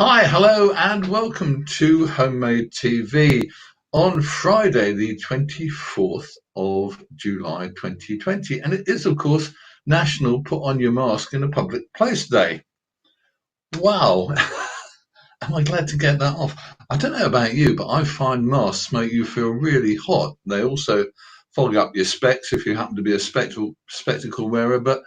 Hi, hello, and welcome to Homemade TV on Friday, the 24th of July 2020. And it is, of course, National Put On Your Mask in a Public Place Day. Wow, am I glad to get that off? I don't know about you, but I find masks make you feel really hot. They also fog up your specs if you happen to be a spectacle wearer. But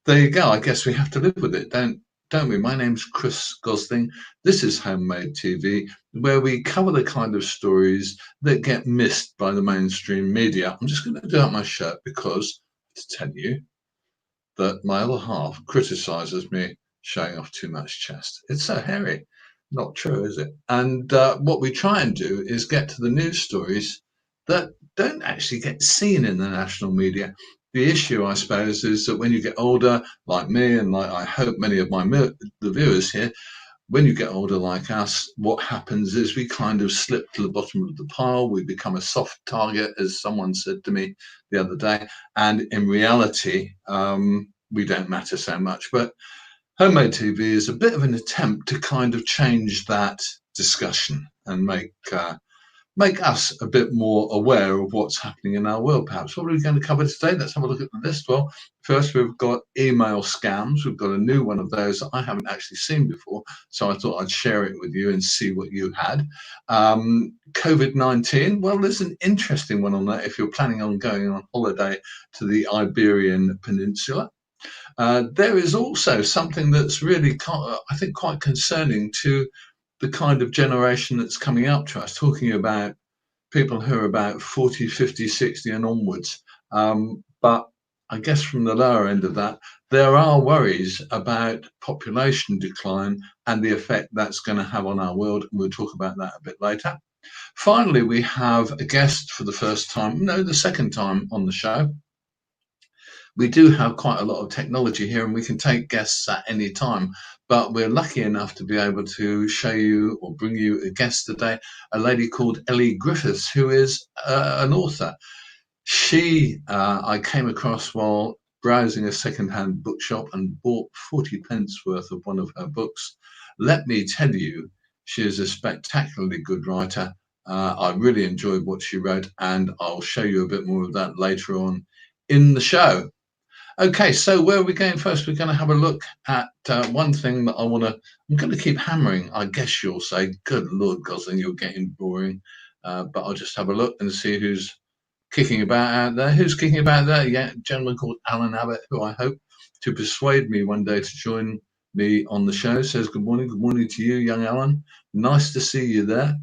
there you go. I guess we have to live with it, don't we? My name's Chris Gosling. This is Homemade TV, where we cover the kind of stories that get missed by the mainstream media. I'm just going to do up my shirt because to tell you that my other half criticizes me showing off too much chest. It's so hairy. Not true, is it? And what we try and do is get to the news stories that don't actually get seen in the national media. The issue, I suppose, is that when you get older, like me, and like I hope many of the viewers here, when you get older like us, what happens is we kind of slip to the bottom of the pile. We become a soft target, as someone said to me the other day. And in reality, we don't matter so much. But Homemade TV is a bit of an attempt to kind of change that discussion and make us a bit more aware of what's happening in our world, perhaps. What are we going to cover today? Let's have a look at the list. Well, first we've got email scams. We've got a new one of those that I haven't actually seen before, so I thought I'd share it with you and see what you had. COVID-19. Well, there's an interesting one on that if you're planning on going on holiday to the Iberian Peninsula. There is also something that's really, I think, quite concerning to the kind of generation that's coming up to us, talking about people who are about 40, 50, 60 and onwards. But I guess from the lower end of that, there are worries about population decline and the effect that's going to have on our world. We'll talk about that a bit later. Finally, we have a guest for the first time, no, the second time on the show. We do have quite a lot of technology here and we can take guests at any time, but we're lucky enough to be able to show you or bring you a guest today, a lady called Elly Griffiths, who is an author. I came across while browsing a second-hand bookshop and bought 40 pence worth of one of her books. Let me tell you, she is a spectacularly good writer. I really enjoyed what she wrote, and I'll show you a bit more of that later on in the show. Okay, so where are we going first? We're going to have a look at one thing that I'm going to keep hammering. I guess you'll say, good Lord, Gosling, you're getting boring. But I'll just have a look and see who's kicking about out there. Who's kicking about there? Yeah, a gentleman called Alan Abbott, who I hope to persuade me one day to join me on the show. Says, good morning to you, young Alan. Nice to see you there.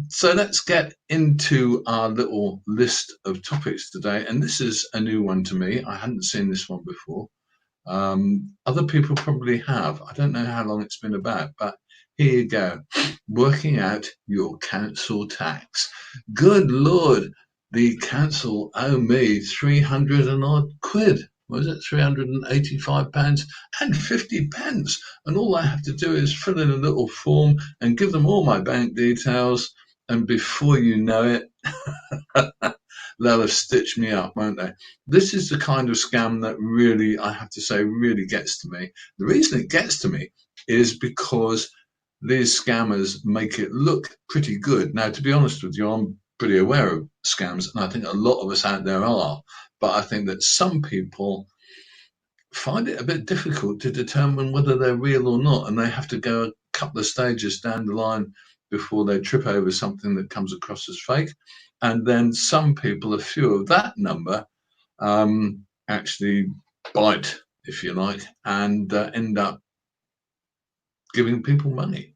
So let's get into our little list of topics today. And this is a new one to me. I hadn't seen this one before. Other people probably have. I don't know how long it's been about, but here you go. Working out your council tax. Good Lord, the council owe me 300 and odd quid. Was it £385 and 50 pence? And all I have to do is fill in a little form and give them all my bank details. And before you know it, they'll have stitched me up, won't they? This is the kind of scam that really, I have to say, really gets to me. The reason it gets to me is because these scammers make it look pretty good. Now, to be honest with you, I'm pretty aware of scams, and I think a lot of us out there are. But I think that some people find it a bit difficult to determine whether they're real or not, and they have to go a couple of stages down the line before they trip over something that comes across as fake. And then some people, a few of that number, actually bite, if you like, and end up giving people money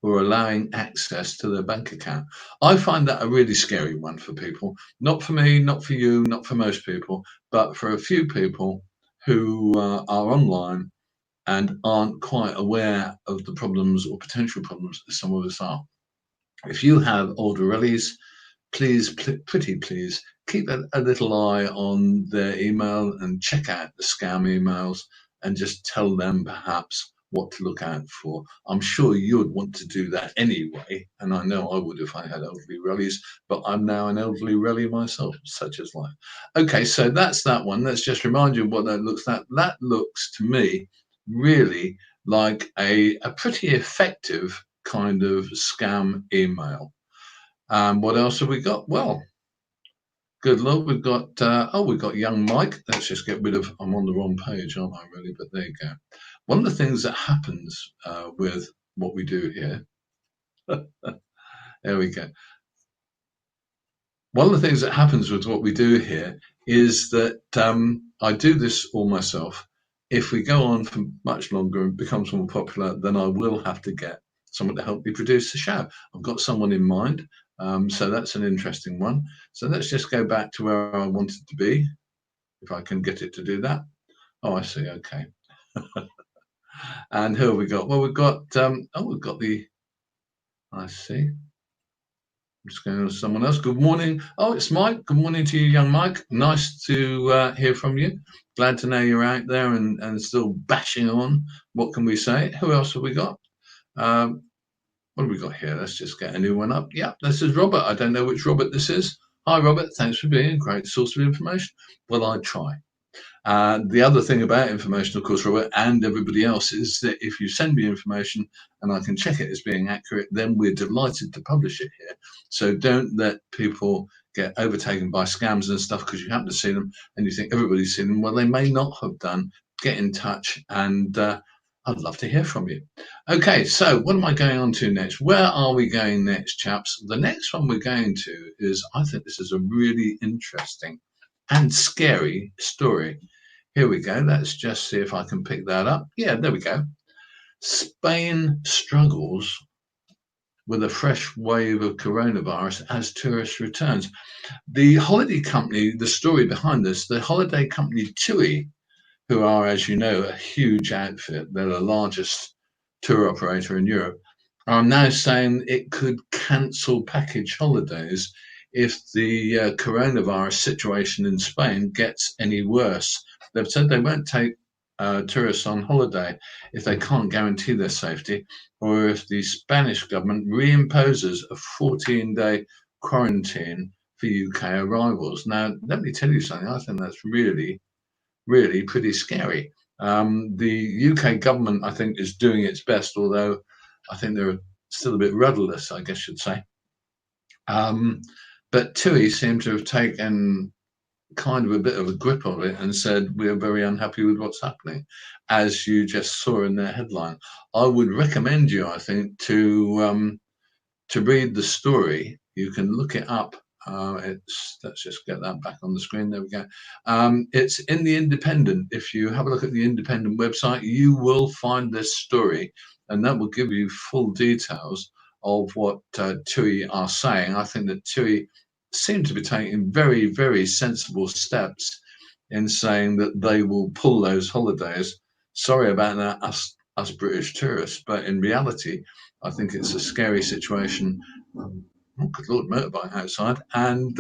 or allowing access to their bank account. I find that a really scary one for people. Not for me, not for you, not for most people, but for a few people who are online and aren't quite aware of the problems or potential problems that some of us are. If you have older relatives, please, pretty please, keep a little eye on their email and check out the scam emails and just tell them perhaps what to look out for. I'm sure you'd want to do that anyway, and I know I would if I had elderly relatives, but I'm now an elderly relative myself, such as life. Okay, so that's that one. Let's just remind you what that looks like. That looks to me really like a pretty effective kind of scam email. What else have we got? Well, good Lord, we've got, we've got young Mike. Let's just get rid of, I'm on the wrong page, aren't I, really? But there you go. One of the things that happens with what we do here, there we go. One of the things that happens with what we do here is that I do this all myself. If we go on for much longer and becomes more popular, then I will have to get someone to help me produce the show. I've got someone in mind, so that's an interesting one. So let's just go back to where I wanted to be, if I can get it to do that. Oh, I see. Okay. And who have we got? Well, we've got, we've got the, I see. I'm just going to someone else. Good morning. Oh, it's Mike. Good morning to you, young Mike. Nice to hear from you. Glad to know you're out there and still bashing on. What can we say? Who else have we got? What have we got here? Let's just get a new one up. Yeah, this is Robert. I don't know which Robert this is. Hi, Robert. Thanks for being a great source of information. Well, I try. The other thing about information, of course, Robert, and everybody else, is that if you send me information and I can check it as being accurate, then we're delighted to publish it here. So don't let people get overtaken by scams and stuff because you happen to see them and you think everybody's seen them. Well, they may not have done. Get in touch, and I'd love to hear from you. Okay, so what am I going on to next? Where are we going next, chaps? The next one we're going to is, I think this is a really interesting and scary story. Here we go. Let's just see if I can pick that up. Yeah, there we go. Spain struggles with a fresh wave of coronavirus as tourists returns. The holiday company, the story behind this, the holiday company TUI, who are, as you know, a huge outfit, they're the largest tour operator in Europe, are now saying it could cancel package holidays if the coronavirus situation in Spain gets any worse. They've said they won't take tourists on holiday if they can't guarantee their safety, or if the Spanish government reimposes a 14-day quarantine for UK arrivals. Now, let me tell you something, I think that's really, really pretty scary. The UK government, I think, is doing its best, although I think they're still a bit rudderless, I guess you'd say. But TUI seem to have taken kind of a bit of a grip of it and said, we're very unhappy with what's happening, as you just saw in their headline. I would recommend you, I think, to read the story. You can look it up. Let's just get that back on the screen. There we go. It's in the Independent. If you have a look at the Independent website, you will find this story, and that will give you full details of what TUI are saying. I think that TUI seem to be taking very, very sensible steps in saying that they will pull those holidays. Sorry about that, us British tourists, but in reality, I think it's a scary situation. Oh, good Lord, motorbike outside, and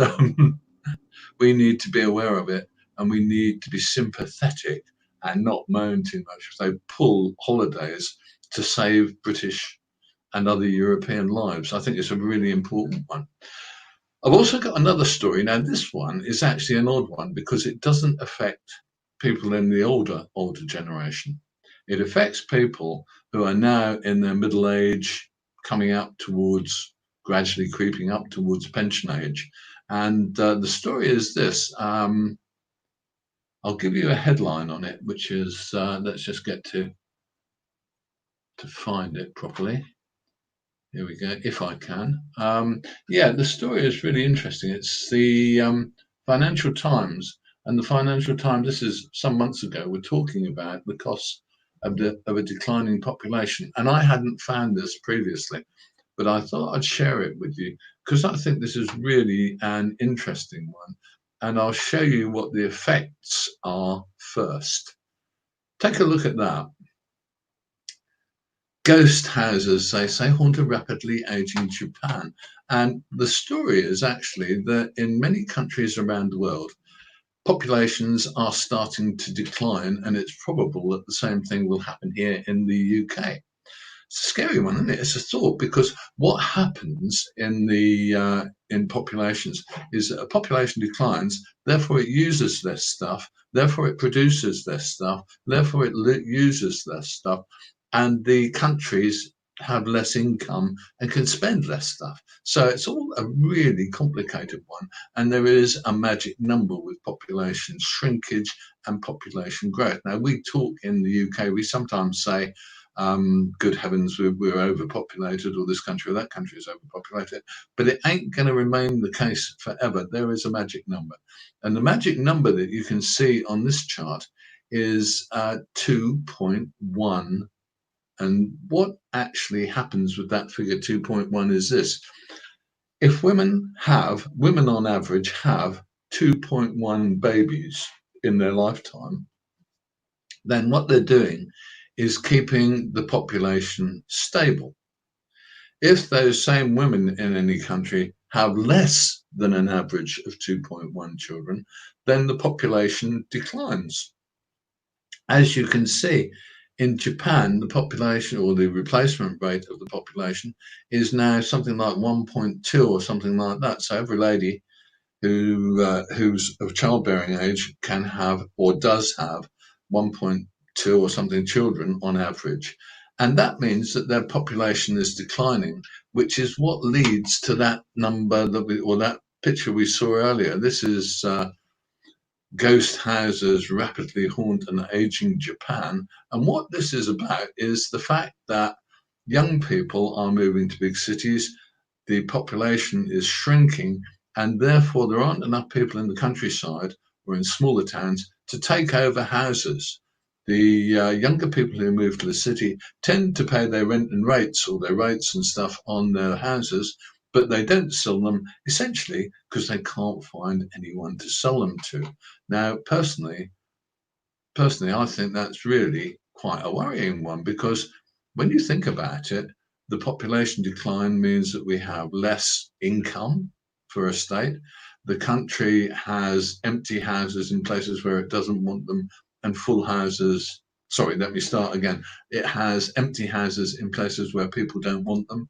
we need to be aware of it, and we need to be sympathetic and not moan too much if they pull holidays to save British and other European lives. I think it's a really important one. I've also got another story. Now, this one is actually an odd one because it doesn't affect people in the older generation. It affects people who are now in their middle age, coming up towards, gradually creeping up towards pension age. And the story is this. I'll give you a headline on it, which is, let's just get to find it properly. Here we go, if I can. Yeah, the story is really interesting. It's the Financial Times, and the Financial Times, this is some months ago, we're talking about the costs of a declining population. And I hadn't found this previously, but I thought I'd share it with you because I think this is really an interesting one. And I'll show you what the effects are first. Take a look at that. Ghost houses, they say, haunt a rapidly aging Japan. And the story is actually that in many countries around the world, populations are starting to decline, and it's probable that the same thing will happen here in the UK. It's a scary one, isn't it? It's a thought, because what happens in populations is that a population declines, therefore it uses less stuff, therefore it produces less stuff, therefore it uses less stuff, and the countries have less income and can spend less stuff. So it's all a really complicated one. And there is a magic number with population shrinkage and population growth. Now, we talk in the UK, we sometimes say, good heavens, we're overpopulated, or this country or that country is overpopulated. But it ain't going to remain the case forever. There is a magic number. And the magic number that you can see on this chart is 2.1. And what actually happens with that figure 2.1 is this. If women on average have 2.1 babies in their lifetime, then what they're doing is keeping the population stable. If those same women in any country have less than an average of 2.1 children, then the population declines. As you can see, in Japan, the population, or the replacement rate of the population, is now something like 1.2 or something like that. So every lady who's of childbearing age can have, or does have, 1.2 or something children on average. And that means that their population is declining, which is what leads to that number or that picture we saw earlier. This is ghost houses rapidly haunt an aging Japan. And what this is about is the fact that young people are moving to big cities, the population is shrinking, and therefore there aren't enough people in the countryside or in smaller towns to take over houses. The younger people who move to the city tend to pay their rent and rates, or their rates and stuff, on their houses, but they don't sell them, essentially because they can't find anyone to sell them to. Now, personally, I think that's really quite a worrying one, because when you think about it, the population decline means that we have less income for a state. The country has empty houses in places where it doesn't want them, and full houses. Sorry, let me start again. It has empty houses in places where people don't want them,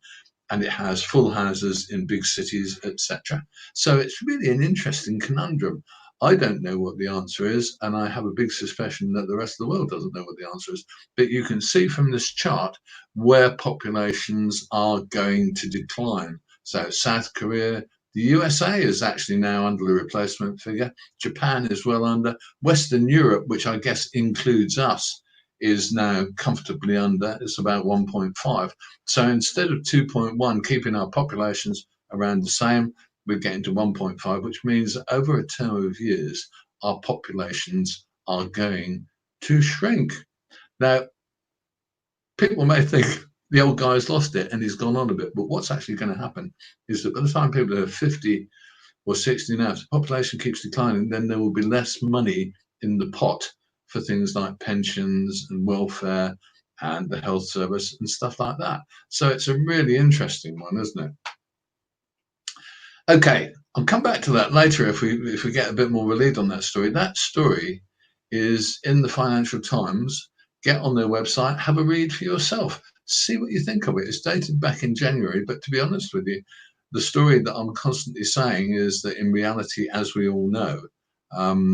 and it has full houses in big cities, etc. So it's really an interesting conundrum. I don't know what the answer is, and I have a big suspicion that the rest of the world doesn't know what the answer is. But you can see from this chart where populations are going to decline. So South Korea, the USA is actually now under the replacement figure. Japan is well under. Western Europe, which I guess includes us, is now comfortably under. It's about 1.5. So instead of 2.1, keeping our populations around the same, we're getting to 1.5, which means that over a term of years, our populations are going to shrink. Now, people may think the old guy's lost it and he's gone on a bit, but what's actually going to happen is that by the time people are 50 or 60 now, if the population keeps declining, then there will be less money in the pot for things like pensions and welfare and the health service and stuff like that. So it's a really interesting one, isn't it? Okay, I'll come back to that later if we get a bit more of a lead on that story. That story is in the Financial Times. Get on their website, have a read for yourself, see what you think of it. It's dated back in January, but to be honest with you, the story that I'm constantly saying is that in reality, as we all know,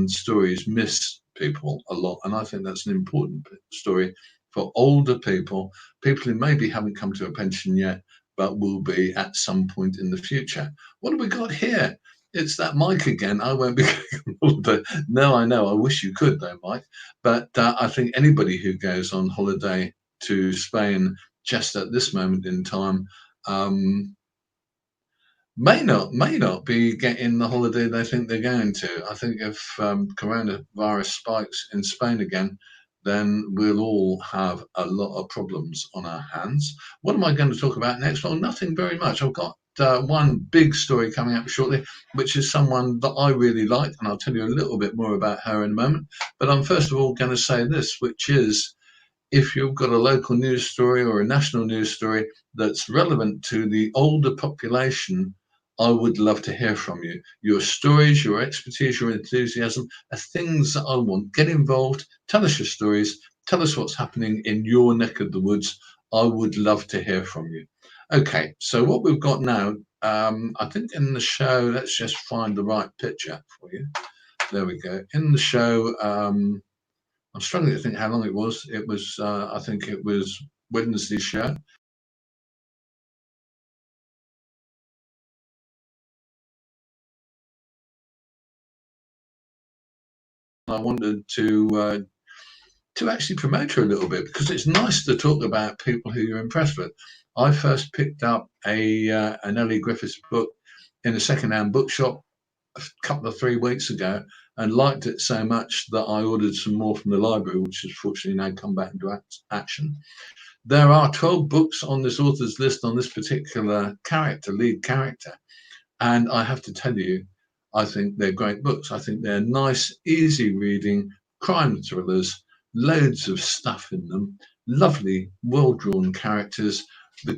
stories miss people a lot, and I think that's an important story for older people, people who maybe haven't come to a pension yet, but will be at some point in the future. What have we got here? It's that Mike again. I won't be going older. No, I know. I wish you could, though, Mike. But I think anybody who goes on holiday to Spain just at this moment in time may not be getting the holiday they think they're going to. I think if coronavirus spikes in Spain again, then we'll all have a lot of problems on our hands. What am I going to talk about next? Well, nothing very much. I've got one big story coming up shortly, which is someone that I really like, and I'll tell you a little bit more about her in a moment. But I'm first of all going to say this, which is, if you've got a local news story or a national news story that's relevant to the older population, I would love to hear from you. Your stories, your expertise, your enthusiasm are things that I want. Get involved. Tell us your stories. Tell us what's happening in your neck of the woods. I would love to hear from you. Okay, so what we've got now, I think in the show, let's just find the right picture for you. There we go. In the show, I'm struggling to think how long it was. It was, I think it was Wednesday show. I wanted to actually promote her a little bit because it's nice to talk about people who you're impressed with. I first picked up an Elly Griffiths book in a second-hand bookshop a couple of 3 weeks ago and liked it so much that I ordered some more from the library, which has fortunately now come back into action. There are 12 books on this author's list on this particular lead character, and I have to tell you, I think they're great books. I think they're nice, easy reading crime thrillers, loads of stuff in them, lovely, well-drawn characters. The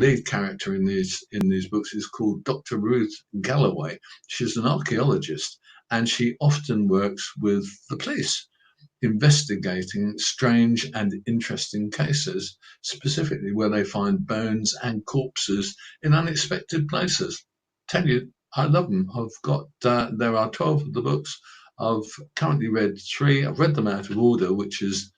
lead character in these books is called Dr. Ruth Galloway. She's an archaeologist, and she often works with the police, investigating strange and interesting cases, specifically where they find bones and corpses in unexpected places. Tell you, I love them. There are 12 of the books. I've currently read 3. I've read them out of order, which is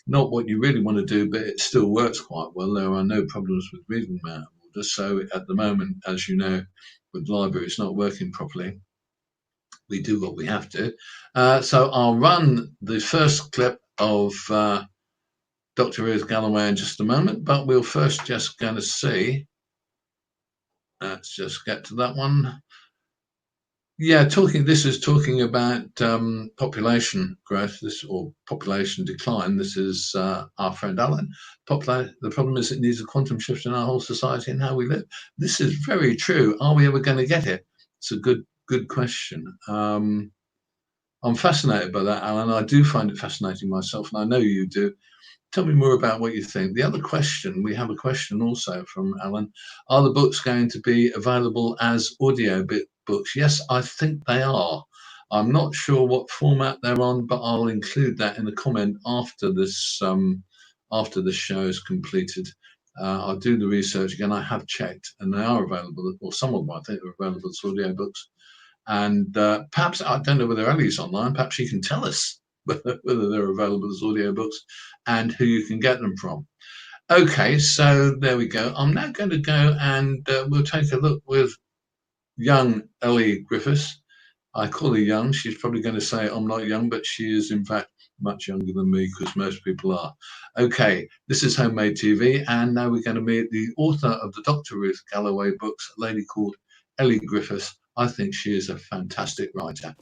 not what you really want to do, but it still works quite well. There are no problems with reading them out of order. So at the moment, as you know, with the library, it's not working properly. We do what we have to. So I'll run the first clip of Dr. Ruth Galloway in just a moment, but we'll first just going to see. Let's just get to that one. Yeah, this is talking about population growth, or population decline. This is our friend Alan. The problem is it needs a quantum shift in our whole society and how we live. This is very true. Are we ever going to get it? It's a good question. I'm fascinated by that, Alan. I do find it fascinating myself, and I know you do. Tell me more about what you think. The other question, we have a question also from Alan. Are the books going to be available as audio books? Yes, I think they are. I'm not sure what format they're on, but I'll include that in a comment after this show is completed. I'll do the research again. I have checked, and they are available, or some of them I think are available as audio books. And perhaps, I don't know whether Elly's online, perhaps she can tell us whether they're available as audiobooks and who you can get them from. Okay, so there we go. I'm now going to go and we'll take a look with young Elly Griffiths. I call her young. She's probably going to say I'm not young, but she is in fact much younger than me because most people are. Okay, this is Homemade TV, and now we're going to meet the author of the Dr. Ruth Galloway books, a lady called Elly Griffiths. I think she is a fantastic writer.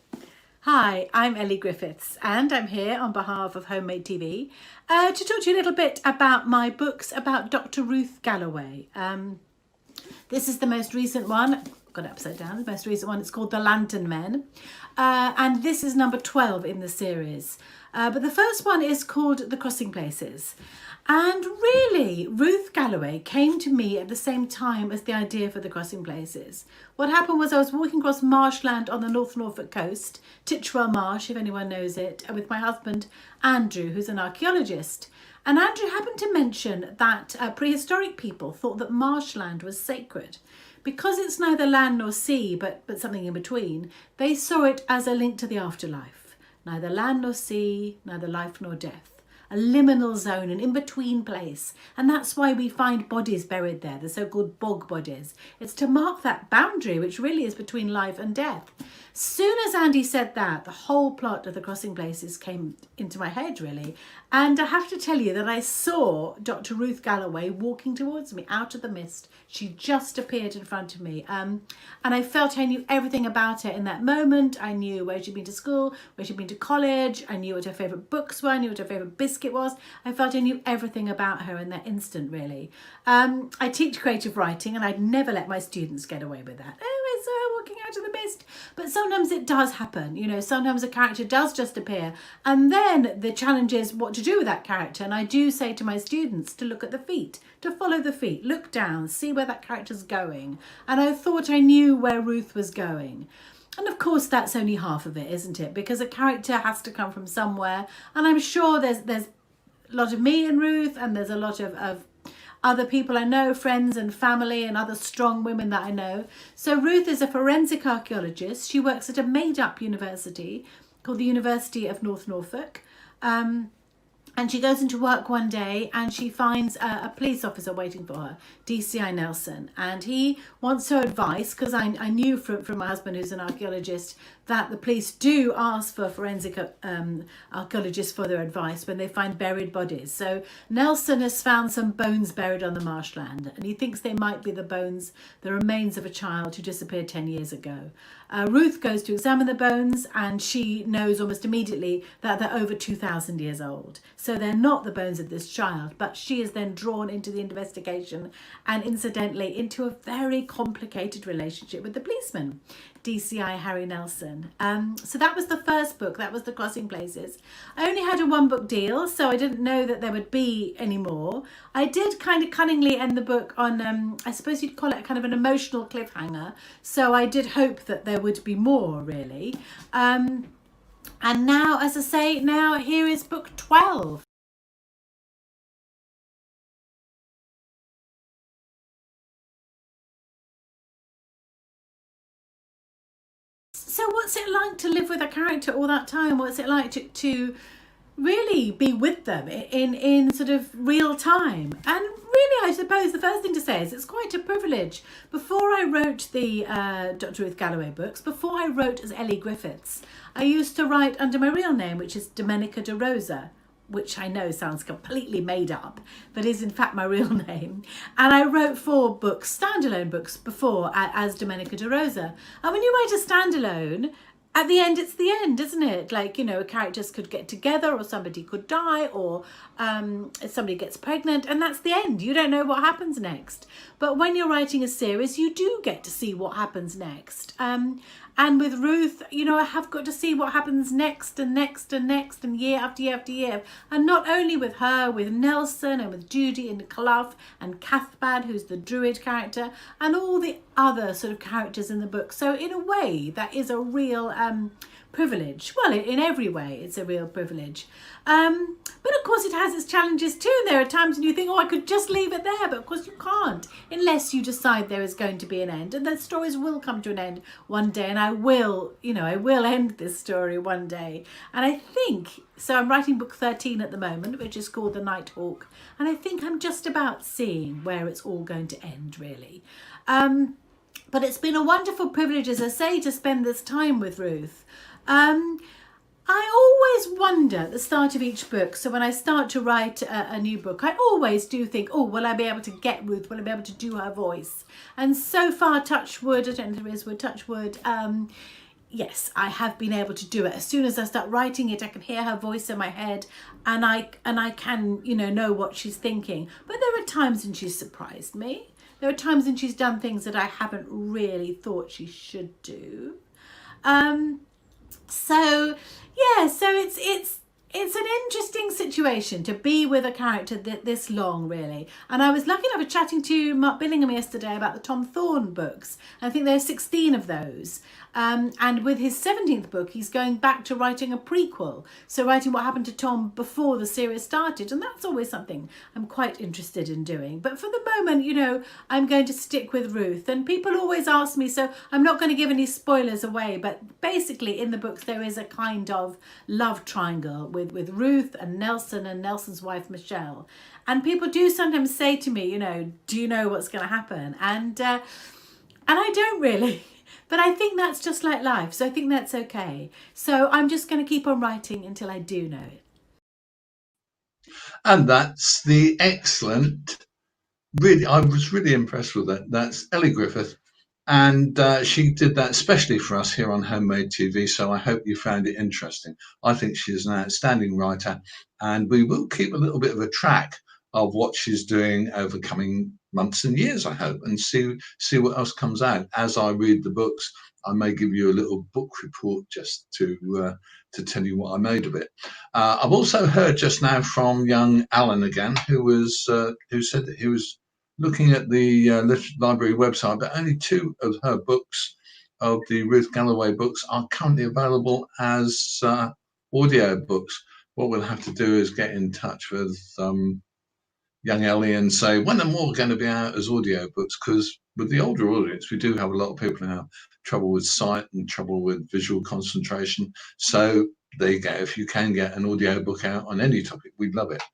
Hi, I'm Elly Griffiths, and I'm here on behalf of Homemade TV to talk to you a little bit about my books about Dr. Ruth Galloway. This is the most recent one. I've got it upside down. The most recent one. It's called The Lantern Men, and this is number 12 in the series. But the first one is called The Crossing Places. And really, Ruth Galloway came to me at the same time as the idea for The Crossing Places. What happened was I was walking across marshland on the North Norfolk coast, Titchwell Marsh, if anyone knows it, with my husband, Andrew, who's an archaeologist. And Andrew happened to mention that prehistoric people thought that marshland was sacred. Because it's neither land nor sea, but something in between, they saw it as a link to the afterlife. Neither land nor sea, neither life nor death. A liminal zone, an in-between place. And that's why we find bodies buried there, the so-called bog bodies. It's to mark that boundary, which really is between life and death. Soon as Andy said that, the whole plot of The Crossing Places came into my head, really. And I have to tell you that I saw Dr. Ruth Galloway walking towards me out of the mist. She just appeared in front of me. And I felt I knew everything about her in that moment. I knew where she'd been to school, where she'd been to college. I knew what her favourite books were. I knew what her favourite biscuit was. I felt I knew everything about her in that instant, really. I teach creative writing, and I'd never let my students get away with that. Oh, I saw her walking out of the mist. But sometimes it does happen. You know, sometimes a character does just appear. And then the challenge is what to do with that character. And I do say to my students to look at the feet, to follow the feet, look down, see where that character's going. And I thought I knew where Ruth was going. And of course, that's only half of it, isn't it? Because a character has to come from somewhere. And I'm sure there's a lot of me and Ruth, and there's a lot of other people I know, friends and family and other strong women that I know. So Ruth is a forensic archaeologist. She works at a made-up university called the University of North Norfolk. And she goes into work one day and she finds a police officer waiting for her, DCI Nelson. And he wants her advice, because I knew from my husband, who's an archaeologist, that the police do ask for forensic archaeologists for their advice when they find buried bodies. So Nelson has found some bones buried on the marshland, and he thinks they might be the remains of a child who disappeared 10 years ago. Ruth goes to examine the bones, and she knows almost immediately that they're over 2,000 years old. So they're not the bones of this child, but she is then drawn into the investigation and incidentally into a very complicated relationship with the policeman, DCI Harry Nelson. So that was the first book. That was The Crossing Places. I only had a 1-book deal, so I didn't know that there would be any more. I did kind of cunningly end the book on, I suppose you'd call it kind of an emotional cliffhanger. So I did hope that there would be more, really. And now, as I say, now here is book 12. So what's it like to live with a character all that time? What's it like to really be with them in sort of real time? And really, I suppose the first thing to say is it's quite a privilege. Before I wrote the Dr. Ruth Galloway books, before I wrote as Elly Griffiths, I used to write under my real name, which is Domenica de Rosa, which I know sounds completely made up, but is in fact my real name. And I wrote 4 books, standalone books, before as Domenica de Rosa. And when you write a standalone, at the end, it's the end, isn't it? Like, you know, characters could get together, or somebody could die, or somebody gets pregnant, and that's the end. You don't know what happens next. But when you're writing a series, you do get to see what happens next. And with Ruth, you know, I have got to see what happens next and next and next and year after year after year. And not only with her, with Nelson and with Judy and Clough and Cathbad, who's the Druid character, and all the other sort of characters in the book. So in a way, that is a real privilege. Well, in every way, it's a real privilege. But of course, it has its challenges too. There are times when you think, oh, I could just leave it there. But of course, you can't unless you decide there is going to be an end. And the stories will come to an end one day. And I will, you know, I will end this story one day. And I think, so I'm writing book 13 at the moment, which is called The Nighthawk. And I think I'm just about seeing where it's all going to end, really. But it's been a wonderful privilege, as I say, to spend this time with Ruth. I always wonder at the start of each book, so when I start to write a new book, I always do think, oh, will I be able to get Ruth? Will I be able to do her voice? And so far, touch wood, I don't know if there is wood, touch wood, yes, I have been able to do it. As soon as I start writing it, I can hear her voice in my head, and I can, you know what she's thinking. But there are times when she's surprised me. There are times when she's done things that I haven't really thought she should do. So yeah, so it's an interesting situation to be with a character this long, really. And I was lucky enough to chatting to Mark Billingham yesterday about the Tom Thorne books. I think there are 16 of those. And with his 17th book, he's going back to writing a prequel. So writing what happened to Tom before the series started. And that's always something I'm quite interested in doing. But for the moment, you know, I'm going to stick with Ruth. And people always ask me, so I'm not going to give any spoilers away. But basically in the books, there is a kind of love triangle with Ruth and Nelson's wife, Michelle. And people do sometimes say to me, you know, do you know what's going to happen? And I don't really. But I think that's just like life. So I think that's okay. So I'm just going to keep on writing until I do know it. And that's the excellent, really, I was really impressed with that. That's Elly Griffith. And she did that especially for us here on Homemade TV. So I hope you found it interesting. I think she is an outstanding writer. And we will keep a little bit of a track of what she's doing over coming months and years, I hope, and see what else comes out. As I read the books, I may give you a little book report just to tell you what I made of it. I've also heard just now from young Alan again, who said that he was looking at the library website, but only 2 of her books, of the Ruth Galloway books, are currently available as audio books. What we'll have to do is get in touch with young Ellie and say, when are more going to be out as audiobooks? Because with the older audience, we do have a lot of people who have trouble with sight and trouble with visual concentration. So there you go. If you can get an audiobook out on any topic, we'd love it.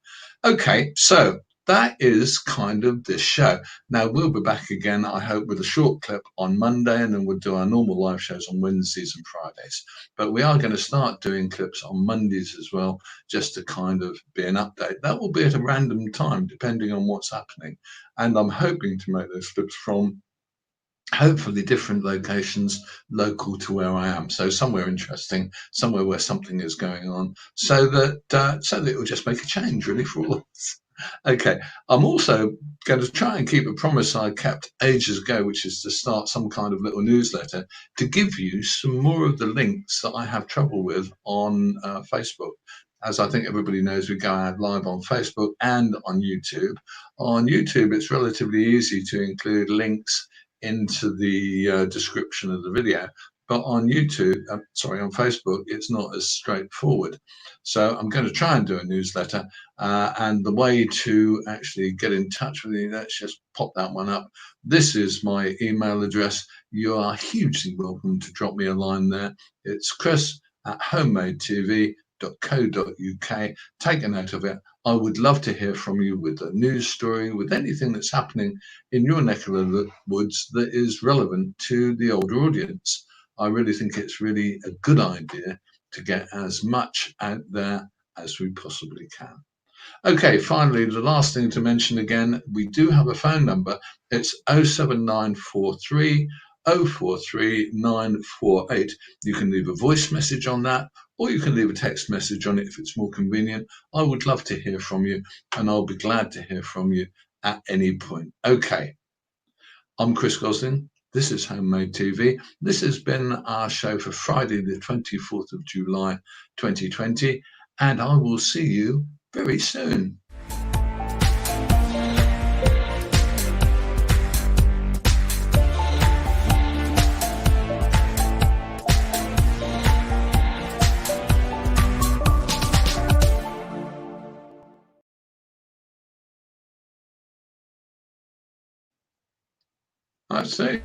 Okay, so that is kind of this show. Now, we'll be back again, I hope, with a short clip on Monday, and then we'll do our normal live shows on Wednesdays and Fridays. But we are going to start doing clips on Mondays as well, just to kind of be an update. That will be at a random time, depending on what's happening. And I'm hoping to make those clips from hopefully different locations local to where I am. So somewhere interesting, somewhere where something is going on, so that it will just make a change really for all of us. Okay, I'm also going to try and keep a promise I kept ages ago, which is to start some kind of little newsletter to give you some more of the links that I have trouble with on Facebook. As I think everybody knows, we go out live on Facebook and on YouTube. On YouTube, it's relatively easy to include links into the description of the video, but on on Facebook, it's not as straightforward. So I'm going to try and do a newsletter, and the way to actually get in touch with me, let's just pop that one up. This is my email address. You are hugely welcome to drop me a line there. It's chris@homemadetv.co.uk. Take a note of it. I would love to hear from you with a news story, with anything that's happening in your neck of the woods that is relevant to the older audience. I really think it's really a good idea to get as much out there as we possibly can. Okay, finally, the last thing to mention again, we do have a phone number. It's 07943 043 948. You can leave a voice message on that, or you can leave a text message on it if it's more convenient. I would love to hear from you, and I'll be glad to hear from you at any point. Okay, I'm Chris Gosling. This is Homemade TV. This has been our show for Friday, the 24th of July, 2020, and I will see you very soon. I see.